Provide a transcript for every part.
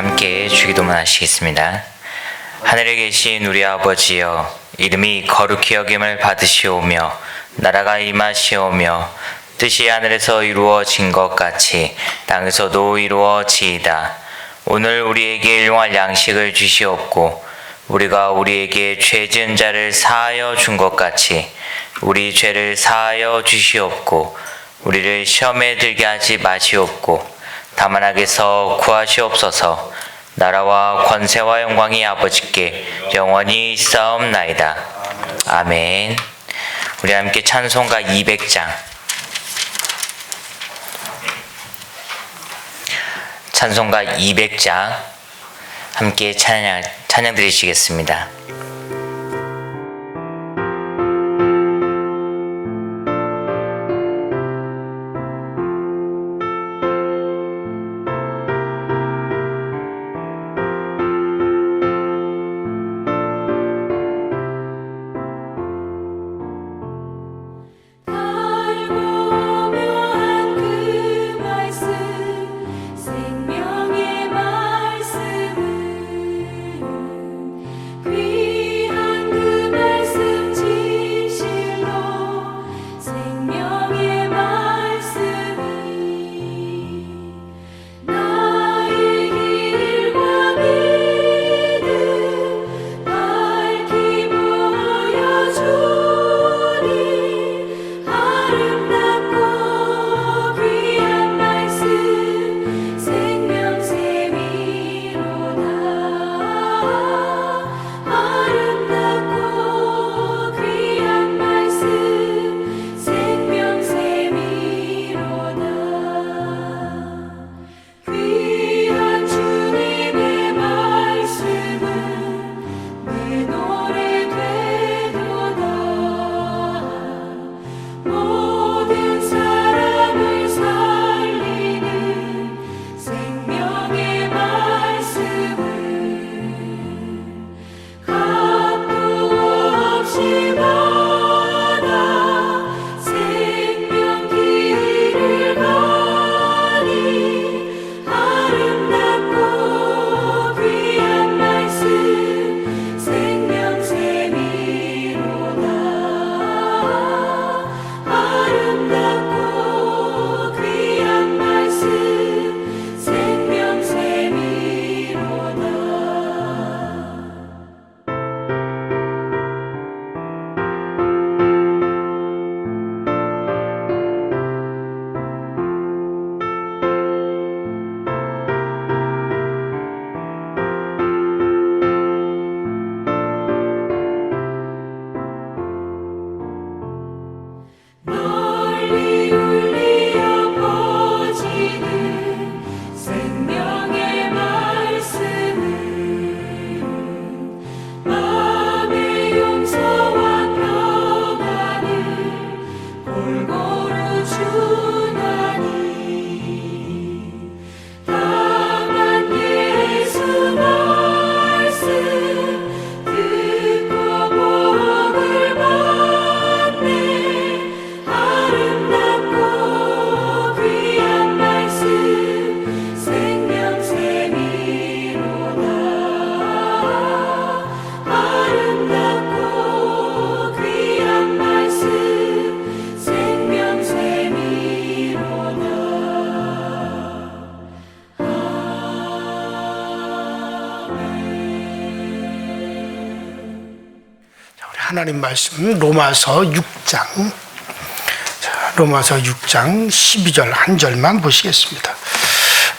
함께 주기도문 하시겠습니다. 하늘에 계신 우리 아버지여, 이름이 거룩히 여김을 받으시오며 나라가 임하시오며 뜻이 하늘에서 이루어진 것 같이 땅에서도 이루어지이다. 오늘 우리에게 일용할 양식을 주시옵고 우리가 우리에게 죄 지은 자를 사하여 준 것 같이 우리 죄를 사하여 주시옵고 우리를 시험에 들게 하지 마시옵고 다만 악에서 구하시옵소서. 나라와 권세와 영광이 아버지께 영원히 있사옵나이다. 아멘. 우리 함께 찬송가 200장, 찬송가 200장 함께 찬양 드리시겠습니다. 하나님 말씀 로마서 6장, 로마서 6장 12절 한 절만 보시겠습니다.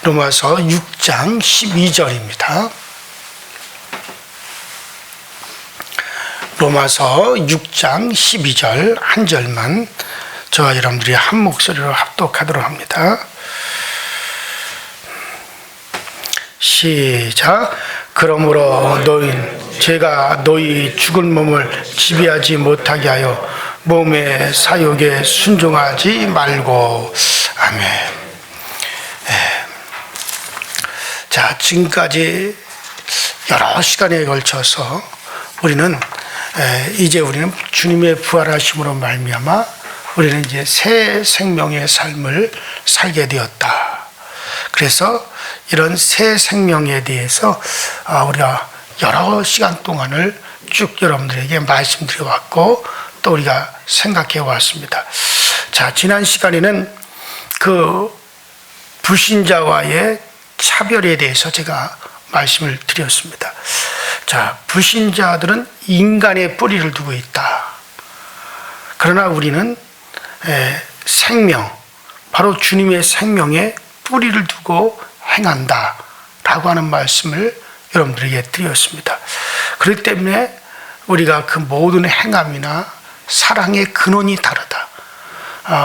로마서 6장 12절입니다. 로마서 6장 12절 한 절만 저와 여러분들이 한 목소리로 합독하도록 합니다. 시작. 그러므로 너희는 죄가 너희 죽은 몸을 지배하지 못하게 하여 몸의 사욕에 순종하지 말고. 아멘. 자, 지금까지 여러 시간에 걸쳐서 우리는 우리는 주님의 부활하심으로 말미암아 우리는 이제 새 생명의 삶을 살게 되었다. 그래서 이런 새 생명에 대해서 우리가 여러 시간 동안을 쭉 여러분들에게 말씀드려 왔고 또 우리가 생각해 왔습니다. 자, 지난 시간에는 그 불신자와의 차별에 대해서 제가 말씀을 드렸습니다. 자, 불신자들은 인간의 뿌리를 두고 있다. 그러나 우리는 생명, 바로 주님의 생명에 뿌리를 두고 행한다 라고 하는 말씀을 여러분들에게 드렸습니다. 그렇기 때문에 우리가 그 모든 행함이나 사랑의 근원이 다르다.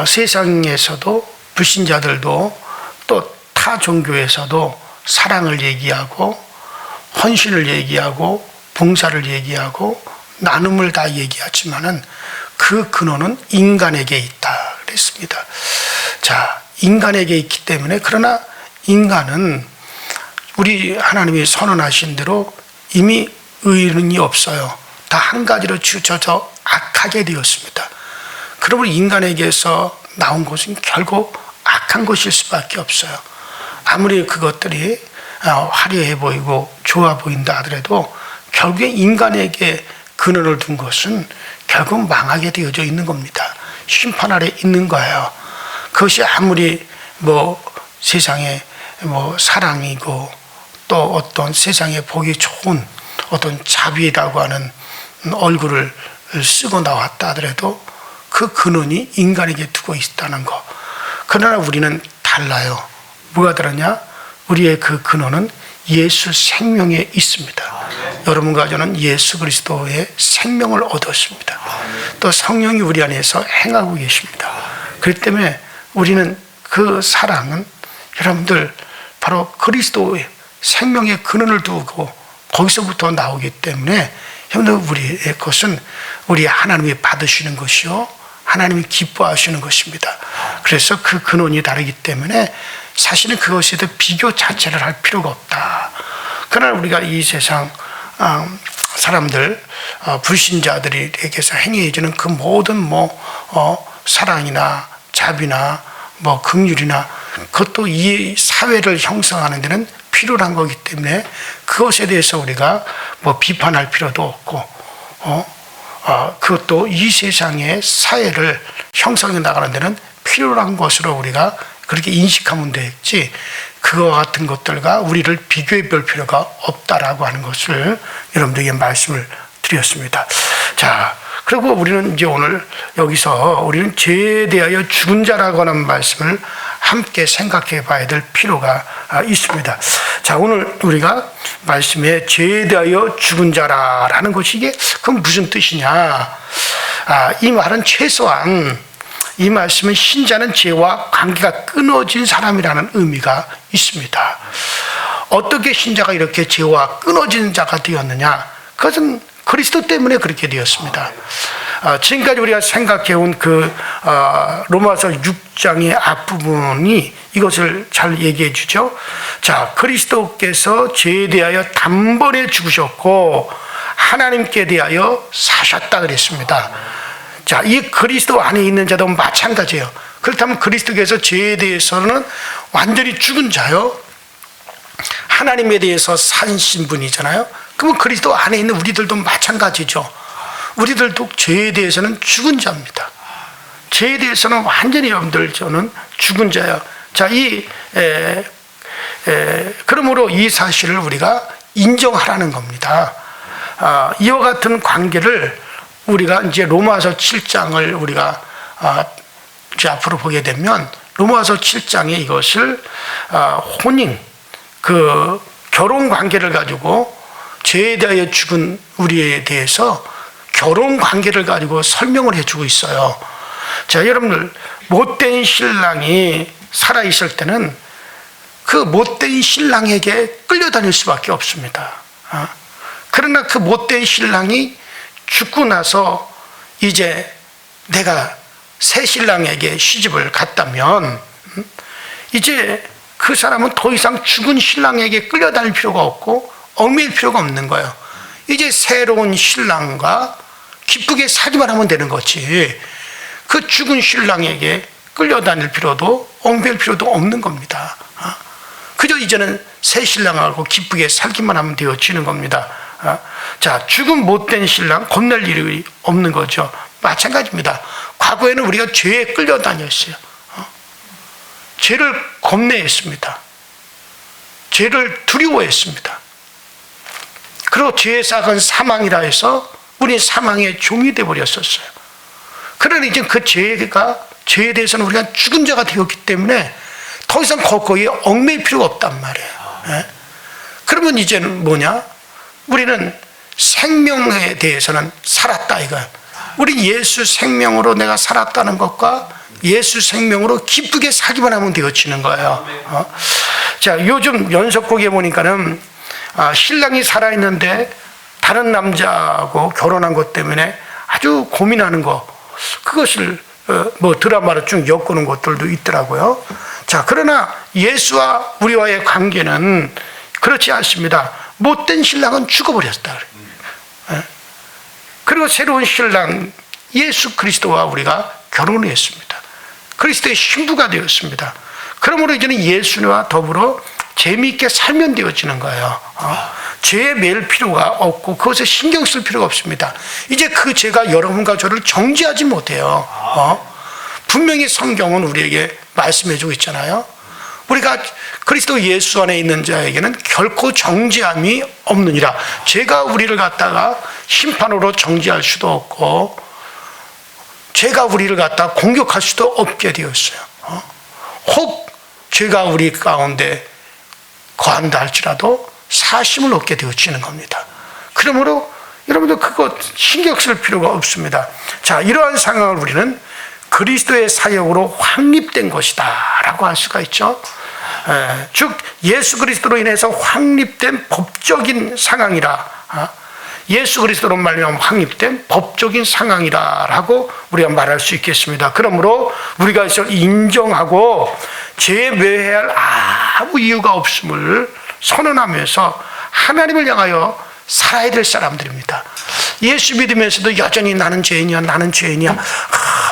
세상에서도 불신자들도 또 타 종교에서도 사랑을 얘기하고 헌신을 얘기하고 봉사를 얘기하고 나눔을 다 얘기하지만은 그 근원은 인간에게 있다 그랬습니다. 자, 인간에게 있기 때문에 그러나 인간은 우리 하나님이 선언하신 대로 이미 의인이 없어요. 다 한 가지로 치우쳐서 악하게 되었습니다. 그러므로 인간에게서 나온 것은 결국 악한 것일 수밖에 없어요. 아무리 그것들이 화려해 보이고 좋아 보인다 하더라도 결국에 인간에게 근원을 둔 것은 결국 망하게 되어져 있는 겁니다. 심판 아래 있는 거예요. 그것이 아무리 세상에 사랑이고 또 어떤 세상에 보기 좋은 어떤 자비라고 하는 얼굴을 쓰고 나왔다 하더라도 그 근원이 인간에게 두고 있다는 거. 그러나 우리는 달라요. 뭐가 다르냐? 우리의 그 근원은 예수 생명에 있습니다. 여러분과 저는 예수 그리스도의 생명을 얻었습니다. 또 성령이 우리 안에서 행하고 계십니다. 그렇기 때문에 우리는 그 사랑은 여러분들 바로 그리스도의 생명의 근원을 두고 거기서부터 나오기 때문에 여러분들 우리의 것은 우리 하나님이 받으시는 것이요 하나님이 기뻐하시는 것입니다. 그래서 그 근원이 다르기 때문에 사실은 그것에 대해 비교 자체를 할 필요가 없다. 그러나 우리가 이 세상 사람들 불신자들에게서 행해지는 그 모든 사랑이나 자비나 긍휼이나 그것도 이 사회를 형성하는 데는 필요한 거기 때문에 그것에 대해서 우리가 비판할 필요도 없고 그것도 이 세상의 사회를 형성해 나가는 데는 필요한 것으로 우리가 그렇게 인식하면 되지 그와 같은 것들과 우리를 비교해 볼 필요가 없다라고 하는 것을 여러분들에게 말씀을 드렸습니다. 자, 그리고 우리는 이제 오늘 여기서 우리는 죄에 대하여 죽은 자라고 하는 말씀을 함께 생각해 봐야 될 필요가 있습니다. 자, 오늘 우리가 말씀에 죄에 대하여 죽은 자라는 것이 이게 그럼 무슨 뜻이냐? 이 말은 최소한 이 말씀은 신자는 죄와 관계가 끊어진 사람이라는 의미가 있습니다. 어떻게 신자가 이렇게 죄와 끊어진 자가 되었느냐? 그것은 그리스도 때문에 그렇게 되었습니다. 지금까지 우리가 생각해온 로마서 6장의 앞부분이 이것을 잘 얘기해 주죠. 자, 그리스도께서 죄에 대하여 단번에 죽으셨고 하나님께 대하여 사셨다 그랬습니다. 자, 이 그리스도 안에 있는 자도 마찬가지예요. 그렇다면 그리스도께서 죄에 대해서는 완전히 죽은 자요. 하나님에 대해서 사신 분이잖아요. 그러면 그리스도 안에 있는 우리들도 마찬가지죠. 우리들도 죄에 대해서는 죽은 자입니다. 죄에 대해서는 완전히 여러분들 저는 죽은 자예요. 자, 그러므로 이 사실을 우리가 인정하라는 겁니다. 이와 같은 관계를 우리가 이제 로마서 7장을 우리가 이제 앞으로 보게 되면 로마서 7장에 이것을 혼인, 결혼 관계를 가지고 죄에 대하여 죽은 우리에 대해서 결혼 관계를 가지고 설명을 해주고 있어요. 자, 여러분들 못된 신랑이 살아있을 때는 그 못된 신랑에게 끌려다닐 수밖에 없습니다. 그러나 그 못된 신랑이 죽고 나서 이제 내가 새 신랑에게 시집을 갔다면 이제 그 사람은 더 이상 죽은 신랑에게 끌려다닐 필요가 없고 얽매일 필요가 없는 거예요. 이제 새로운 신랑과 기쁘게 살기만 하면 되는 거지 그 죽은 신랑에게 끌려다닐 필요도 얽매일 필요도 없는 겁니다. 그저 이제는 새 신랑하고 기쁘게 살기만 하면 되어지는 겁니다. 자, 죽음 못된 신랑 겁낼 일이 없는 거죠. 마찬가지입니다. 과거에는 우리가 죄에 끌려다녔어요. 죄를 겁내했습니다. 죄를 두려워했습니다. 그리고 죄의 싹은 사망이라 해서 우리 사망의 종이 되어버렸었어요. 그러나 이제 그 죄에 대해서는 우리가 죽은 자가 되었기 때문에 더 이상 거기에 얽매일 필요가 없단 말이에요. 그러면 이제는 뭐냐? 우리는 생명에 대해서는 살았다 이거예요. 우리 예수 생명으로 내가 살았다는 것과 예수 생명으로 기쁘게 살기만 하면 되어지는 거예요. 자, 요즘 연속곡에 보니까는 신랑이 살아있는데 다른 남자하고 결혼한 것 때문에 아주 고민하는 거, 그것을 뭐 드라마로 쭉 엮는 것들도 있더라고요. 자, 그러나 예수와 우리와의 관계는 그렇지 않습니다. 못된 신랑은 죽어버렸다. 그리고 새로운 신랑 예수 그리스도와 우리가 결혼을 했습니다. 그리스도의 신부가 되었습니다. 그러므로 이제는 예수와 더불어 재미있게 살면 되어지는 거예요. 죄에 매일 필요가 없고 그것에 신경 쓸 필요가 없습니다. 이제 그 죄가 여러분과 저를 정죄하지 못해요. 분명히 성경은 우리에게 말씀해주고 있잖아요. 우리가 그리스도 예수 안에 있는 자에게는 결코 정죄함이 없느니라. 죄가 우리를 갖다가 심판으로 정죄할 수도 없고 죄가 우리를 갖다 공격할 수도 없게 되었어요. 혹 죄가 우리 가운데 거한다 할지라도 사심을 얻게 되어지는 겁니다. 그러므로 여러분들 그거 신경 쓸 필요가 없습니다. 자, 이러한 상황을 우리는 그리스도의 사역으로 확립된 것이다 라고 할 수가 있죠. 즉 예수 그리스도로 인해서 확립된 법적인 상황이라, 예수 그리스도로 말미암아 확립된 법적인 상황이라고 우리가 말할 수 있겠습니다. 그러므로 우리가 이것을 인정하고 죄에 매해할 아무 이유가 없음을 선언하면서 하나님을 향하여 살아야 될 사람들입니다. 예수 믿으면서도 여전히 나는 죄인이야, 나는 죄인이야,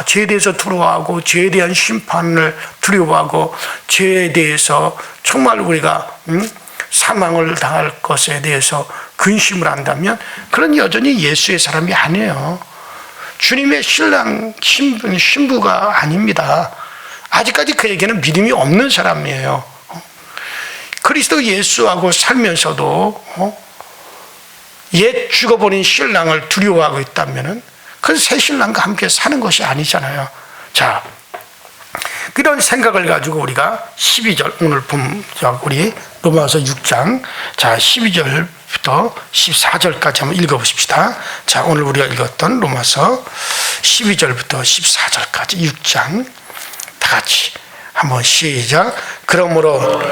죄에 대해서 두려워하고 죄에 대한 심판을 두려워하고 죄에 대해서 정말 우리가 사망을 당할 것에 대해서 근심을 한다면 그런 여전히 예수의 사람이 아니에요. 주님의 신랑 신부가 아닙니다. 아직까지 그에게는 믿음이 없는 사람이에요. 그리스도 예수하고 살면서도 옛 죽어버린 신랑을 두려워하고 있다면 그건 새 신랑과 함께 사는 것이 아니잖아요. 자, 그런 생각을 가지고 우리가 12절 오늘 우리 로마서 6장 자 12절부터 14절까지 한번 읽어보십시다. 자, 오늘 우리가 읽었던 로마서 12절부터 14절까지 6장 다 같이 한번 시작. 그러므로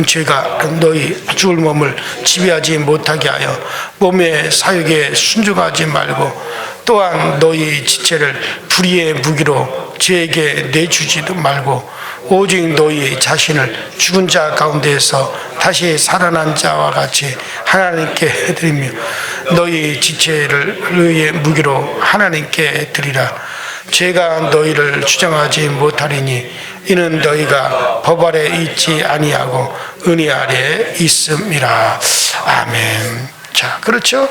죄가 너희 죽을 몸을 지배하지 못하게 하여 몸의 사욕에 순종하지 말고 또한 너희 지체를 불의의 무기로 죄에게 내주지도 말고 오직 너희 자신을 죽은 자 가운데에서 다시 살아난 자와 같이 하나님께 드리며 너희 지체를 의의 무기로 하나님께 드리라. 죄가 너희를 주장하지 못하리니 이는 너희가 법 아래 있지 아니하고 은혜 아래 있음이라. 아멘. 자, 그렇죠?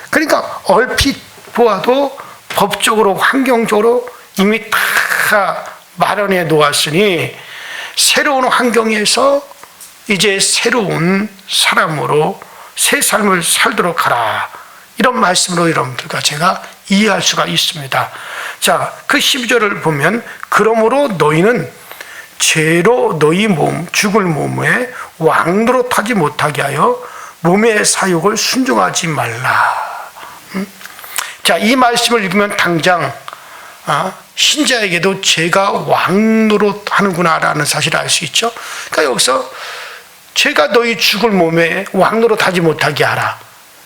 그러니까 얼핏 보아도 법적으로 환경적으로 이미 다 마련해 놓았으니 새로운 환경에서 이제 새로운 사람으로 새 삶을 살도록 하라. 이런 말씀으로 여러분들과 제가 이해할 수가 있습니다. 자, 그 12절을 보면 그러므로 너희는 죄로 너희 죽을 몸에 왕노릇하지 못하게 하여 몸의 사욕을 순종하지 말라. 자, 이 말씀을 읽으면 당장 신자에게도 죄가 왕노릇하는구나라는 사실을 알 수 있죠. 그러니까 여기서 죄가 너희 죽을 몸에 왕노릇하지 못하게 하라.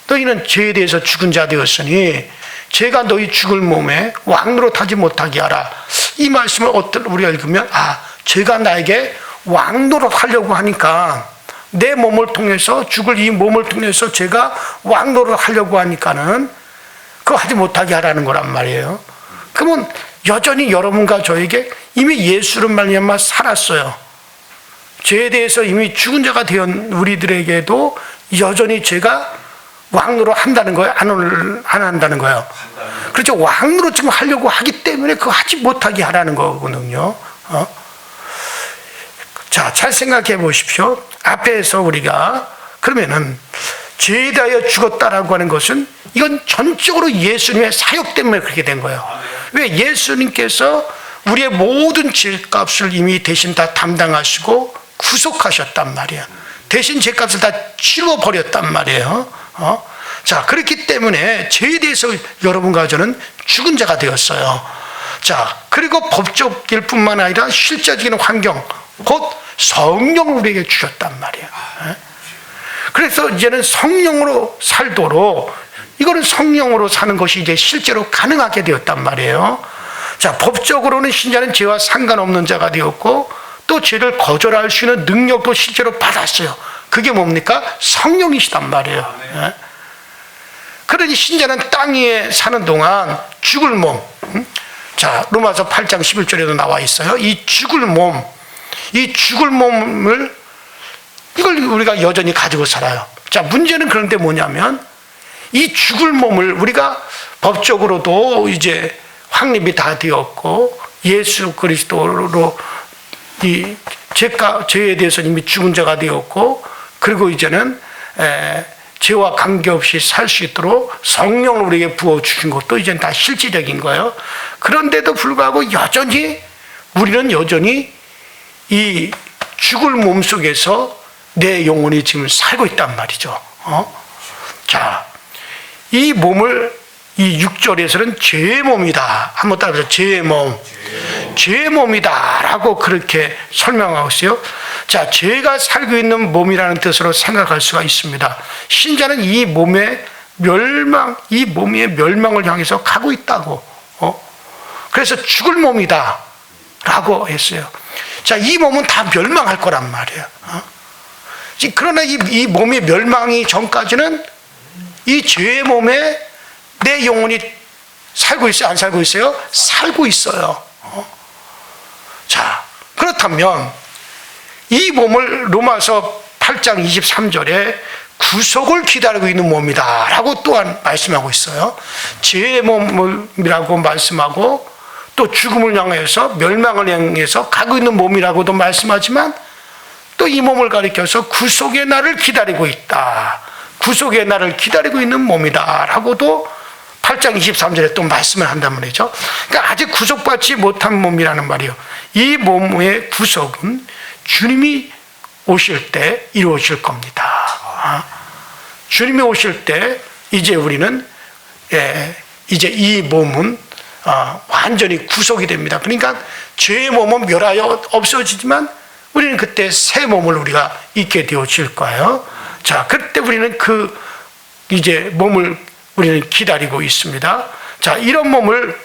너희는 죄에 대해서 죽은 자 되었으니 죄가 너희 죽을 몸에 왕노릇하지 못하게 하라. 이 말씀을 우리가 읽으면 죄가 나에게 왕노릇하려고 하니까 내 몸을 통해서 죽을 이 몸을 통해서 죄가 왕노릇하려고 하니까는 그거 하지 못하게 하라는 거란 말이에요. 그러면 여전히 여러분과 저에게 이미 예수를 말미암아 살았어요. 죄에 대해서 이미 죽은 자가 되었는 우리들에게도 여전히 죄가 왕노로 한다는 거예요? 안 한다는 거예요? 그렇죠. 왕노로 지금 하려고 하기 때문에 그거 하지 못하게 하라는 거거든요. 자, 잘 생각해 보십시오. 앞에서 우리가 그러면은 죄에 대하여 죽었다라고 하는 것은 이건 전적으로 예수님의 사역 때문에 그렇게 된 거예요. 왜? 예수님께서 우리의 모든 죄값을 이미 대신 다 담당하시고 구속하셨단 말이에요. 대신 죄값을 다 치러버렸단 말이에요. 자, 그렇기 때문에 죄에 대해서 여러분과 저는 죽은 자가 되었어요. 자, 그리고 법적일 뿐만 아니라 실제적인 환경, 곧 성령을 우리에게 주셨단 말이에요. 그래서 이제는 성령으로 살도록, 이거는 성령으로 사는 것이 이제 실제로 가능하게 되었단 말이에요. 자, 법적으로는 신자는 죄와 상관없는 자가 되었고, 또 죄를 거절할 수 있는 능력도 실제로 받았어요. 그게 뭡니까? 성령이시단 말이에요. 그러니 신자는 땅 위에 사는 동안 죽을 몸, 자, 로마서 8장 11절에도 나와 있어요. 이 죽을 몸을 이걸 우리가 여전히 가지고 살아요. 자, 문제는 그런데 뭐냐면 이 죽을 몸을 우리가 법적으로도 이제 확립이 다 되었고 예수 그리스도로 이 죄에 대해서 이미 죽은 자가 되었고, 그리고 이제는 죄와 관계없이 살 수 있도록 성령을 우리에게 부어주신 것도 이제는 다 실질적인 거예요. 그런데도 불구하고 우리는 여전히 이 죽을 몸 속에서 내 영혼이 지금 살고 있단 말이죠. 자, 이 몸을 이 6절에서는 죄의 몸이다. 한번 따라서 죄의 몸. 죄의 몸이다. 라고 그렇게 설명하고 있어요. 자, 죄가 살고 있는 몸이라는 뜻으로 생각할 수가 있습니다. 신자는 이 몸의 멸망을 향해서 가고 있다고. 그래서 죽을 몸이다. 라고 했어요. 자, 이 몸은 다 멸망할 거란 말이에요. 그러나 이 몸이 멸망이 전까지는 이 죄의 몸에 내 영혼이 살고 있어요? 안 살고 있어요? 살고 있어요. 자, 그렇다면 이 몸을 로마서 8장 23절에 구속을 기다리고 있는 몸이다 라고 또한 말씀하고 있어요. 죄의 몸이라고 말씀하고 또 죽음을 향해서 멸망을 향해서 가고 있는 몸이라고도 말씀하지만 또 이 몸을 가리켜서 구속의 날을 기다리고 있다. 구속의 날을 기다리고 있는 몸이다 라고도 8장 23절에 또 말씀을 한단 말이죠. 그러니까 아직 구속받지 못한 몸이라는 말이에요. 이 몸의 구속은 주님이 오실 때 이루어질 겁니다. 주님이 오실 때 이제 우리는 이제 이 몸은 완전히 구속이 됩니다. 그러니까 죄의 몸은 멸하여 없어지지만 우리는 그때 새 몸을 우리가 입게 되어질 거예요. 자, 그때 우리는 이제 몸을 우리는 기다리고 있습니다. 자, 이런 몸을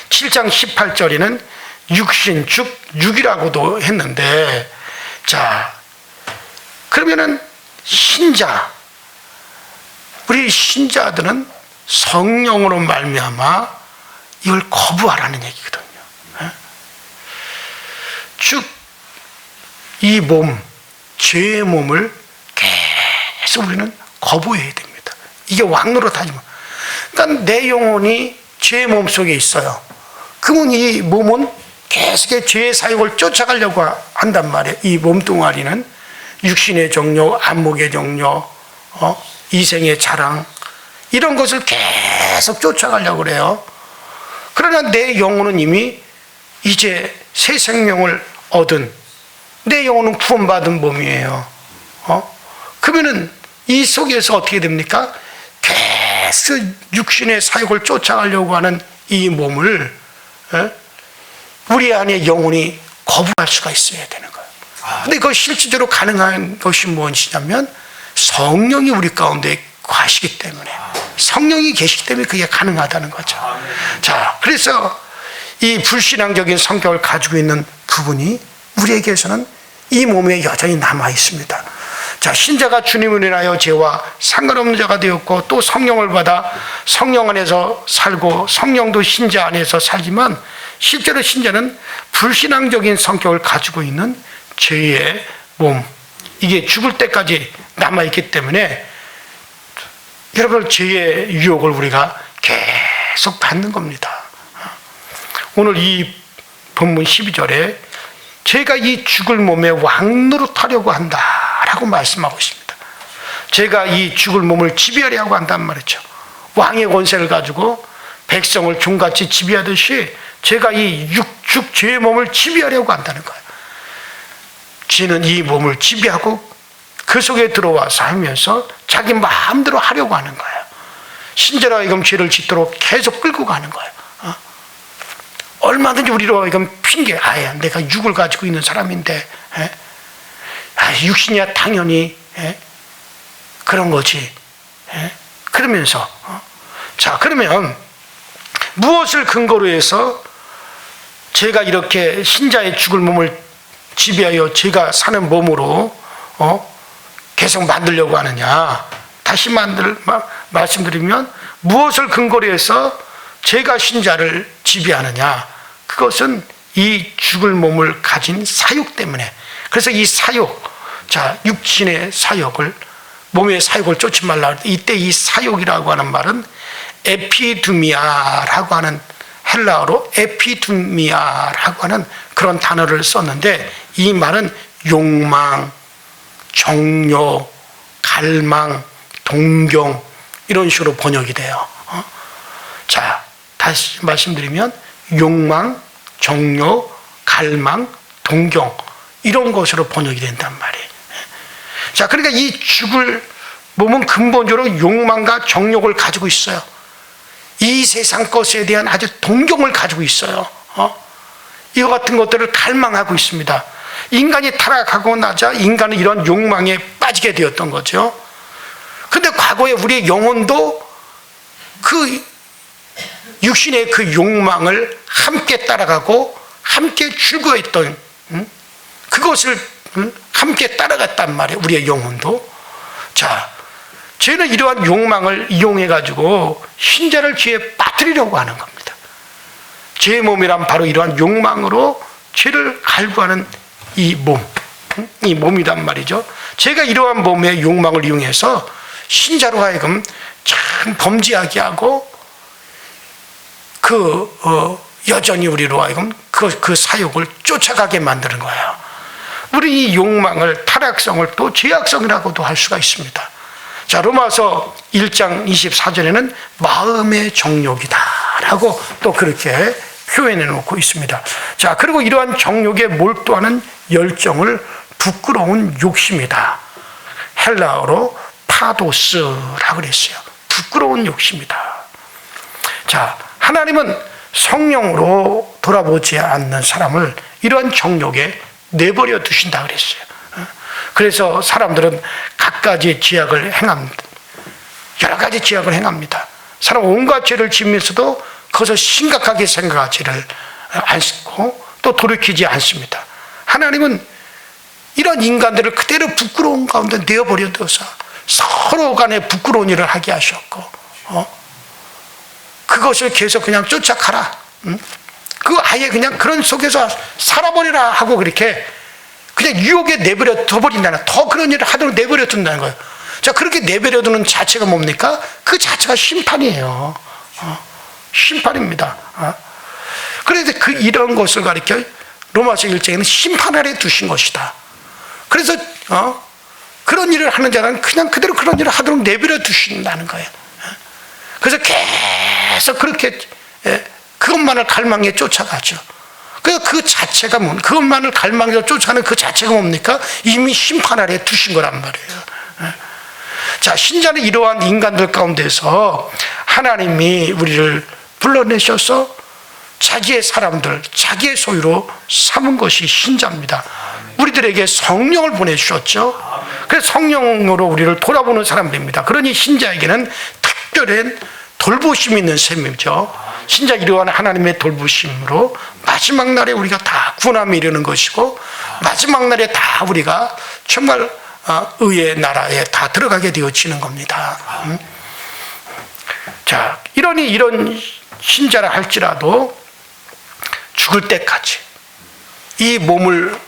7장 18절에는 육신, 즉 육이라고도 했는데, 자, 그러면은 우리 신자들은 성령으로 말미암아 이걸 거부하라는 얘기거든요. 즉 이 몸, 죄의 몸을 계속 우리는 거부해야 됩니다. 이게 왕노릇 하지 마. 그러니까 내 영혼이 죄의 몸 속에 있어요. 그러면 이 몸은 계속 죄의 사역을 쫓아가려고 한단 말이에요. 이 몸뚱아리는 육신의 정욕, 안목의 정욕, 이생의 자랑, 이런 것을 계속 쫓아가려고 그래요. 그러나 내 영혼은 이미 이제 새 생명을 얻은, 내 영혼은 구원받은 몸이에요. 그러면은 이 속에서 어떻게 됩니까? 계속 육신의 사역을 쫓아가려고 하는 이 몸을 우리 안에 영혼이 거부할 수가 있어야 되는 거예요. 근데 그 실질적으로 가능한 것이 무엇이냐면 성령이 우리 가운데 과시기 때문에, 성령이 계시기 때문에 그게 가능하다는 거죠. 자, 그래서 이 불신앙적인 성격을 가지고 있는 부분이 우리에게서는 이 몸에 여전히 남아 있습니다. 자, 신자가 주님을 인하여 죄와 상관없는 자가 되었고 또 성령을 받아 성령 안에서 살고 성령도 신자 안에서 살지만 실제로 신자는 불신앙적인 성격을 가지고 있는 죄의 몸, 이게 죽을 때까지 남아있기 때문에 여러분 죄의 유혹을 우리가 계속 받는 겁니다. 오늘 이 본문 12절에 제가 이 죽을 몸에 왕노릇하려고 한다라고 말씀하고 있습니다. 제가 이 죽을 몸을 지배하려고 한단 말이죠. 왕의 권세를 가지고 백성을 종같이 지배하듯이 제가 이 육축 죄의 몸을 지배하려고 한다는 거예요. 죄는 이 몸을 지배하고 그 속에 들어와 살면서 자기 마음대로 하려고 하는 거예요. 신자로 하여금 죄를 짓도록 계속 끌고 가는 거예요. 얼마든지 우리로 하여금 핑계, 내가 육을 가지고 있는 사람인데, 육신이야 당연히 그런 거지. 그러면서 자, 그러면 무엇을 근거로 해서 제가 이렇게 신자의 죽을 몸을 지배하여 제가 사는 몸으로 계속 만들려고 하느냐? 다시 말씀드리면 무엇을 근거로 해서 제가 신자를 지배하느냐? 그것은 이 죽을 몸을 가진 사욕 때문에. 그래서 이 사욕, 자, 육신의 사욕을, 몸의 사욕을 쫓지 말라. 이때 이 사욕이라고 하는 말은 에피두미아라고 하는, 헬라어로 에피두미아라고 하는 그런 단어를 썼는데, 이 말은 욕망, 정욕, 갈망, 동경, 이런 식으로 번역이 돼요. 자, 다시 말씀드리면 욕망, 정욕, 갈망, 동경, 이런 것으로 번역이 된단 말이에요. 자, 그러니까 이 죽을 몸은 근본적으로 욕망과 정욕을 가지고 있어요. 이 세상 것에 대한 아주 동경을 가지고 있어요. 이와 같은 것들을 갈망하고 있습니다. 인간이 타락하고 나자 인간은 이런 욕망에 빠지게 되었던 거죠. 근데 과거에 우리의 영혼도 그 육신의 그 욕망을 함께 따라가고 함께 출거했던, 그것을 함께 따라갔단 말이에요. 우리의 영혼도. 자, 죄는 이러한 욕망을 이용해 가지고 신자를 죄에 빠뜨리려고 하는 겁니다. 죄의 몸이란 바로 이러한 욕망으로 죄를 갈구하는 이 몸, 이 몸이란 말이죠. 제가 이러한 몸의 욕망을 이용해서 신자로 하여금 참 범죄하게 하고 여전히 우리로 하여금 그 사욕을 쫓아가게 만드는 거예요. 우리 이 욕망을, 타락성을 또 죄악성이라고도 할 수가 있습니다. 자, 로마서 1장 24절에는 마음의 정욕이다라고 또 그렇게 표현해 놓고 있습니다. 자, 그리고 이러한 정욕에 몰두하는 열정을 부끄러운 욕심이다. 헬라어로 파도스라고 그랬어요. 부끄러운 욕심이다. 자, 하나님은 성령으로 돌아보지 않는 사람을 이러한 정욕에 내버려 두신다 그랬어요. 그래서 사람들은 갖가지 죄악을 행합니다. 여러 가지 죄악을 행합니다. 사람 온갖 죄를 지으면서도 그것을 심각하게 생각하지를 않고 또 돌이키지 않습니다. 하나님은 이런 인간들을 그대로 부끄러운 가운데 내어버려 둬서 서로 간에 부끄러운 일을 하게 하셨고, 그것을 계속 그냥 쫓아가라. 그 아예 그냥 그런 속에서 살아버리라 하고 그렇게 그냥 유혹에 내버려 둬버린다는, 더 그런 일을 하도록 내버려 둔다는 거예요. 자, 그렇게 내버려 두는 자체가 뭡니까? 그 자체가 심판이에요. 심판입니다. 그래서 이런 것을 가리켜 로마서 1장에는 심판 아래 두신 것이다. 그래서 그런 일을 하는 자는 그냥 그대로 그런 일을 하도록 내버려 두신다는 거예요. 그래서 계속 그렇게 그것만을 갈망해 쫓아가죠. 그래서 그 자체가 그것만을 갈망해서 쫓아가는 그 자체가 뭡니까? 이미 심판 아래 두신 거란 말이에요. 자, 신자는 이러한 인간들 가운데서 하나님이 우리를 불러내셔서 자기의 사람들, 자기의 소유로 삼은 것이 신자입니다. 우리들에게 성령을 보내주셨죠. 그래서 성령으로 우리를 돌아보는 사람들입니다. 그러니 신자에게는 특별한 돌보심이 있는 셈이죠. 신자 이러한 하나님의 돌보심으로 마지막 날에 우리가 다 구원함에 이르는 것이고, 마지막 날에 다 우리가 정말 의의 나라에 다 들어가게 되어지는 겁니다. 자, 이러니 이런 신자라 할지라도 죽을 때까지 이 몸을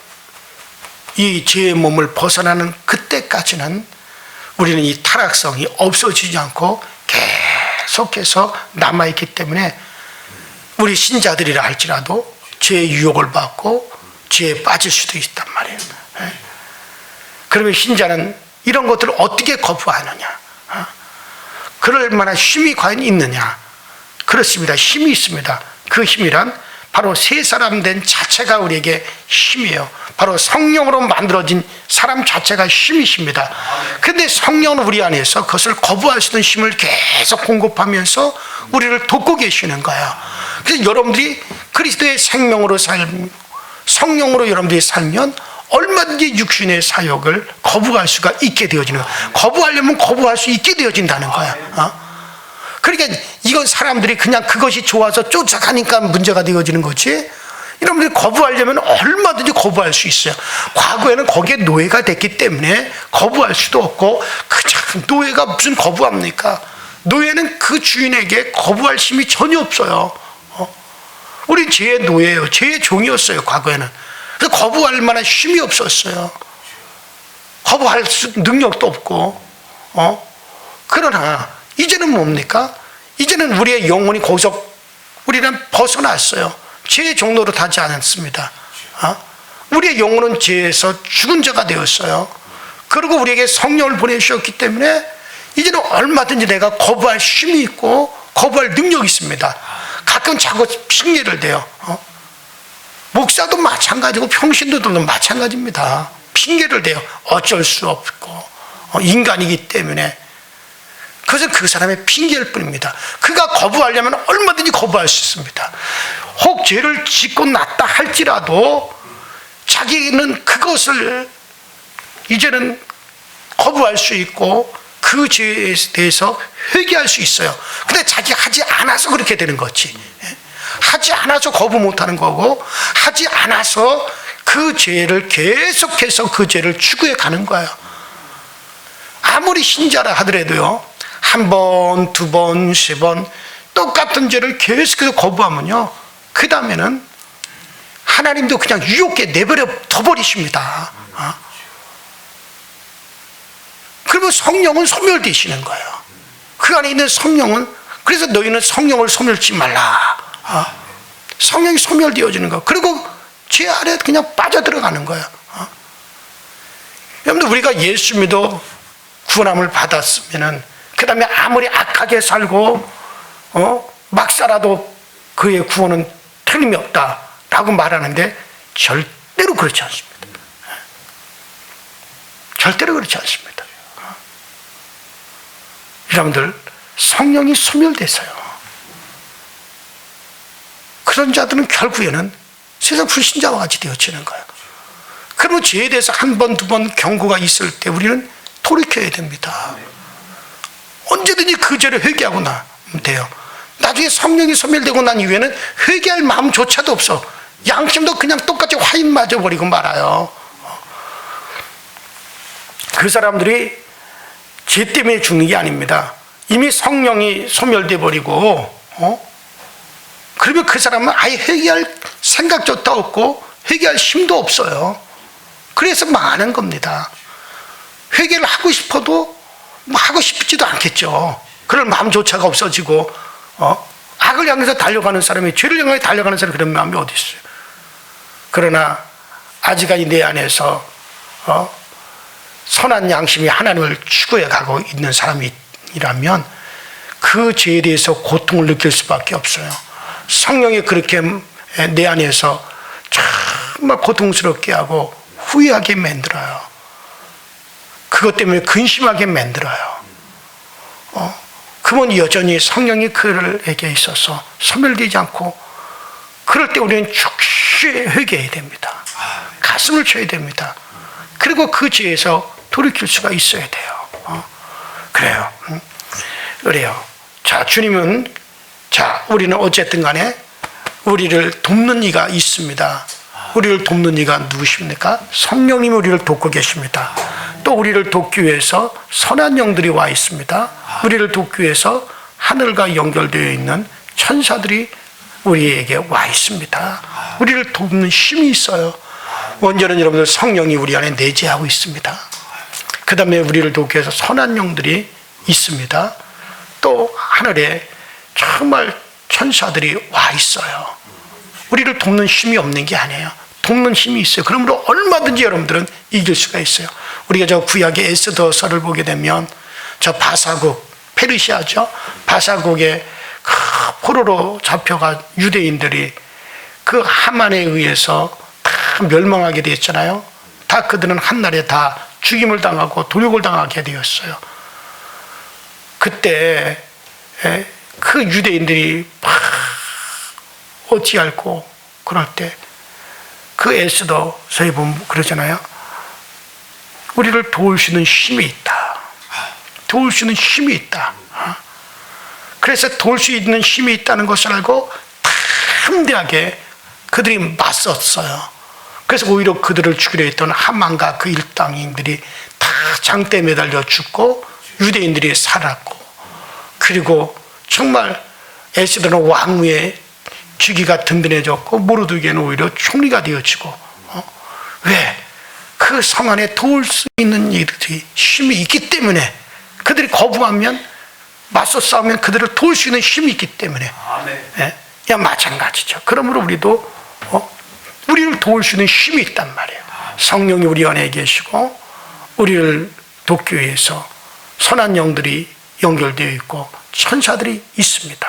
이 죄의 몸을 벗어나는 그때까지는 우리는 이 타락성이 없어지지 않고 계속해서 남아있기 때문에 우리 신자들이라 할지라도 죄의 유혹을 받고 죄에 빠질 수도 있단 말이에요. 그러면 신자는 이런 것들을 어떻게 거부하느냐? 그럴 만한 힘이 과연 있느냐? 그렇습니다. 힘이 있습니다. 그 힘이란 바로 새 사람 된 자체가 우리에게 힘이에요. 바로 성령으로 만들어진 사람 자체가 힘이십니다. 그런데 성령은 우리 안에서 그것을 거부할 수 있는 힘을 계속 공급하면서 우리를 돕고 계시는 거예요. 그래서 여러분들이 그리스도의 생명으로 성령으로 여러분들이 살면 얼마든지 육신의 사욕을 거부할 수가 있게 되어지는 거예요. 거부하려면 거부할 수 있게 되어진다는 거야. 그러니까 이건 사람들이 그냥 그것이 좋아서 쫓아가니까 문제가 되어지는 거지. 여러분들이 거부하려면 얼마든지 거부할 수 있어요. 과거에는 거기에 노예가 됐기 때문에 거부할 수도 없고, 노예가 무슨 거부합니까? 노예는 그 주인에게 거부할 힘이 전혀 없어요. 우리 죄의 노예예요. 죄의 종이었어요, 과거에는. 그래서 거부할 만한 힘이 없었어요. 거부할 능력도 없고. 그러나 이제는 뭡니까? 이제는 우리의 영혼이 거기서 우리는 벗어났어요. 죄의 종로로 타지 않습니다. 우리의 영혼은 죄에서 죽은 자가 되었어요. 그리고 우리에게 성령을 보내주셨기 때문에 이제는 얼마든지 내가 거부할 힘이 있고 거부할 능력이 있습니다. 가끔 자꾸 핑계를 대요. 목사도 마찬가지고 평신도들도 마찬가지입니다. 핑계를 대요. 어쩔 수 없고 인간이기 때문에. 그것은 그 사람의 핑계일 뿐입니다. 그가 거부하려면 얼마든지 거부할 수 있습니다. 혹 죄를 짓고 났다 할지라도 자기는 그것을 이제는 거부할 수 있고 그 죄에 대해서 회개할 수 있어요. 근데 자기가 하지 않아서 그렇게 되는 거지. 하지 않아서 거부 못하는 거고, 하지 않아서 그 죄를 계속해서 그 죄를 추구해 가는 거예요. 아무리 신자라 하더라도요, 한 번, 두 번, 세 번 똑같은 죄를 계속해서 거부하면요, 그 다음에는 하나님도 그냥 유혹에 내버려 둬버리십니다. 그리고 성령은 소멸되시는 거예요. 그 안에 있는 성령은, 그래서 너희는 성령을 소멸치 말라. 성령이 소멸되어지는 거예요. 그리고 죄 아래 그냥 빠져들어가는 거예요. 여러분들, 우리가 예수 믿어 구원함을 받았으면은 그 다음에 아무리 악하게 살고 막 살아도 그의 구원은 틀림이 없다라고 말하는데 절대로 그렇지 않습니다. 절대로 그렇지 않습니다. 여러분들, 성령이 소멸돼서요, 그런 자들은 결국에는 세상 불신자와 같이 되어지는 거예요. 그러면 죄에 대해서 한 번, 두 번 경고가 있을 때 우리는 돌이켜야 됩니다. 언제든지 그 죄를 회개하고 나면 돼요. 나중에 성령이 소멸되고 난 이후에는 회개할 마음조차도 없어. 양심도 그냥 똑같이 화인 맞아버리고 말아요. 그 사람들이 죄 때문에 죽는 게 아닙니다. 이미 성령이 소멸돼 버리고, 그러면 그 사람은 아예 회개할 생각조차 없고 회개할 힘도 없어요. 그래서 망하는 겁니다. 회개를 하고 싶어도 뭐 하고 싶지도 않겠죠. 그럴 마음조차가 없어지고, 악을 향해서 달려가는 사람이, 죄를 향해 달려가는 사람이 그런 마음이 어디 있어요. 그러나 아직까지 내 안에서 선한 양심이 하나님을 추구해 가고 있는 사람이라면 그 죄에 대해서 고통을 느낄 수밖에 없어요. 성령이 그렇게 내 안에서 정말 고통스럽게 하고 후회하게 만들어요. 그것 때문에 근심하게 만들어요. 그건 여전히 성령이 그에게 있어서 소멸되지 않고, 그럴 때 우리는 즉시 회개해야 됩니다. 가슴을 쳐야 됩니다. 그리고 그 죄에서 돌이킬 수가 있어야 돼요. 그래요. 그래요. 자, 주님은, 우리는 어쨌든 간에 우리를 돕는 이가 있습니다. 우리를 돕는 이가 누구십니까? 성령님이 우리를 돕고 계십니다. 또 우리를 돕기 위해서 선한 영들이 와 있습니다. 우리를 돕기 위해서 하늘과 연결되어 있는 천사들이 우리에게 와 있습니다. 우리를 돕는 힘이 있어요. 먼저는 여러분들 성령이 우리 안에 내재하고 있습니다. 그 다음에 우리를 돕기 위해서 선한 영들이 있습니다. 또 하늘에 정말 천사들이 와 있어요. 우리를 돕는 힘이 없는 게 아니에요. 돕는 힘이 있어요. 그러므로 얼마든지 여러분들은 이길 수가 있어요. 우리가 저 구약의 에스더서를 보게 되면 저 바사국, 페르시아죠. 바사국의 그 포로로 잡혀간 유대인들이 그 하만에 의해서 다 멸망하게 되었잖아요. 다 그들은 한날에 다 죽임을 당하고 도륙을 당하게 되었어요. 그때 그 유대인들이 막 어찌할꼬 그럴 때 그 에스더서에 보면 그러잖아요. 우리를 도울 수 있는 힘이 있다. 도울 수 있는 힘이 있다. 그래서 도울 수 있는 힘이 있다는 것을 알고 담대하게 그들이 맞섰어요. 그래서 오히려 그들을 죽이려 했던 하만과 그 일당인들이 다 장대에 매달려 죽고 유대인들이 살았고, 그리고 정말 에스더는 왕위에 주기가 든든해졌고 모르드게는 오히려 총리가 되어지고, 왜? 그 성 안에 도울 수 있는 이들이 힘이 있기 때문에, 그들이 거부하면 맞서 싸우면 그들을 도울 수 있는 힘이 있기 때문에. 야, 마찬가지죠. 그러므로 우리도 우리를 도울 수 있는 힘이 있단 말이에요. 성령이 우리 안에 계시고 우리를 돕기 위해서 선한 영들이 연결되어 있고 천사들이 있습니다.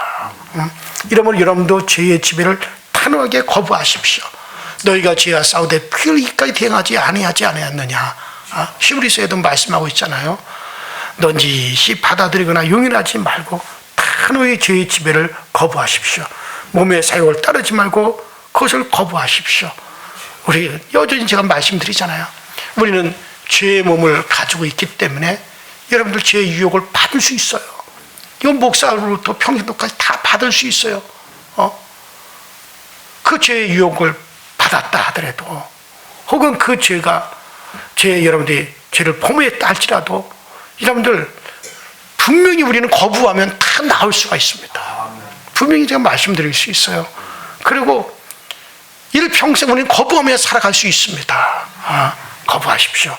이러므로 여러분도 죄의 지배를 단호하게 거부하십시오. 너희가 죄와 싸우되 피를 이까지 대행하지 아니하였느냐. 히브리서에도 말씀하고 있잖아요. 넌지시 받아들이거나 용인하지 말고 단호히 죄의 지배를 거부하십시오. 몸의 사욕을 따르지 말고 그것을 거부하십시오. 우리 여전히 제가 말씀드리잖아요. 우리는 죄의 몸을 가지고 있기 때문에 여러분들 죄의 유혹을 받을 수 있어요. 이건 목사로부터 평생도까지 다 받을 수 있어요. 그 죄의 유혹을 받았다 하더라도, 혹은 그 여러분들이 죄를 범했다 할지라도 여러분들 분명히 우리는 거부하면 다 나올 수가 있습니다. 분명히 제가 말씀드릴 수 있어요. 그리고 일평생 우리는 거부하며 살아갈 수 있습니다. 거부하십시오.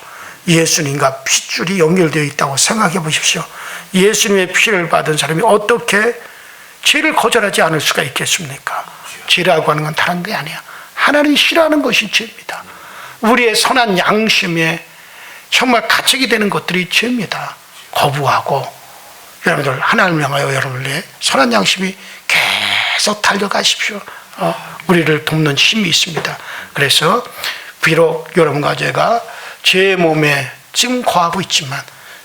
예수님과 핏줄이 연결되어 있다고 생각해 보십시오. 예수님의 피를 받은 사람이 어떻게 죄를 거절하지 않을 수가 있겠습니까? 죄라고 하는 건 다른 게 아니야. 하나님이 싫어하는 것이 죄입니다. 우리의 선한 양심에 정말 가책이 되는 것들이 죄입니다. 거부하고 여러분들 하나님을 향하여 여러분의 선한 양심이 계속 달려가십시오. 우리를 돕는 힘이 있습니다. 그래서 비록 여러분과 제가 죄의 몸에 지금 거하고 있지만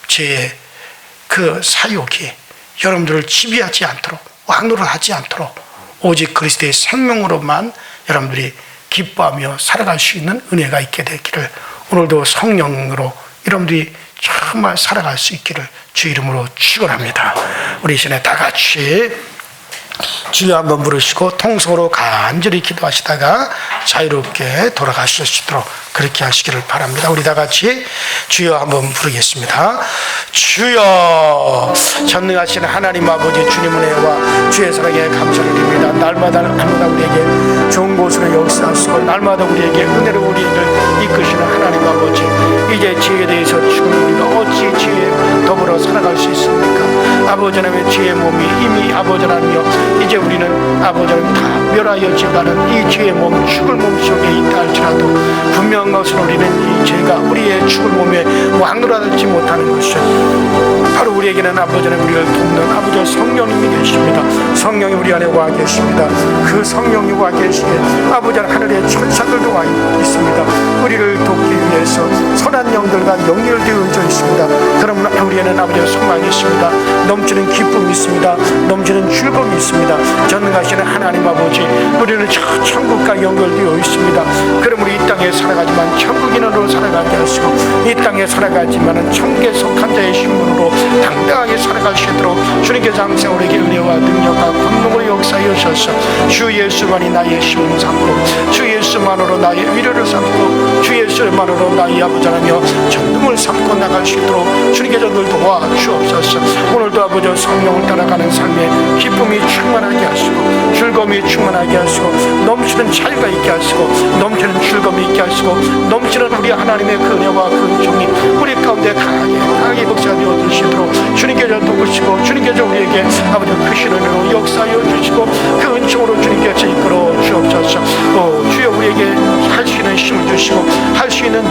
죄의 그 사욕이 여러분들을 지배하지 않도록, 왕노를 하지 않도록 오직 그리스도의 생명으로만 여러분들이 기뻐하며 살아갈 수 있는 은혜가 있게 되기를, 오늘도 성령으로 여러분들이 정말 살아갈 수 있기를 주 이름으로 축원합니다. 우리 이 시간에 다 같이 주여 한번 부르시고 통성으로 간절히 기도하시다가 자유롭게 돌아가실 수 있도록 그렇게 하시기를 바랍니다. 우리 다 같이 주여 한번 부르겠습니다. 주여, 전능하신 하나님 아버지, 주님 은혜와 주의 사랑에 감사를 드립니다. 날마다 우리에게 좋은 곳으로 역사하시고 날마다 우리에게 은혜로 우리를 이끄시는 하나님 아버지, 이제 죄에 대해서 죽은 우리가 어찌 죄에 더불어 살아갈 수 있습니까? 아버지 하나님의 죄의 몸이 이미 아버지 하나님이여 이제 우리는 아버지 하나님 다 멸하여져가는 이 죄의 몸, 죽을 몸 속에 있다 할지라도 분명한 것은 우리는 이 죄가 우리의 죽을 몸에 왕노라하지 못하는 것은 바로 우리에게는 아버지 하나님 우리를 돕는 아버지 성령님이 계십니다. 성령이 우리 안에 와 계십니다. 그 성령이 와 계시기에 아버지 하늘의 천사들도 와 있습니다. 우리를 돕기 위해서 선한 영들과 연결되어 있습니다. 그러면 우리에는 아버지 소망이 있습니다. 넘치는 기쁨이 있습니다. 넘치는 즐거움이 있습니다. 전능하시는 하나님 아버지, 우리는 저 천국과 연결되어 있습니다. 그러므로 이 땅에 살아가지만 천국인으로 살아가게 하시고, 이 땅에 살아가지만 천국에 속한 자의 신분으로 당당하게 살아갈 수 있도록 주님께서 항상 우리에게 은혜와 능력과 권능으로 역사하여 주셔서 주 예수만이 나의 힘을 삼고 주 예수만으로 나의 위로를 삼고 주 예수만으로 나의 아버지 하나며 전능을 삼고 나갈 수 있도록 주님께서 늘 도와주옵소서. 오늘도 아버지 성령을 따라가는 삶에 기쁨이 충만하게 하시고 즐거움이 충만하게 하시고 넘치는 자유가 있게 하시고 넘치는 즐거움이 있게 하시고 넘치는 우리 하나님의 그 은혜와 그 은총이 우리 가운데 강하게 역사되어 주시도록 주님께서 도우시고 주님께서 우리에게 아버지 크신 은혜로 역사하여 주시고 그 은총으로 주님께서 이끌어 주옵소서. 주여 우리에게 할 수 있는 힘을 주시고 할 수 있는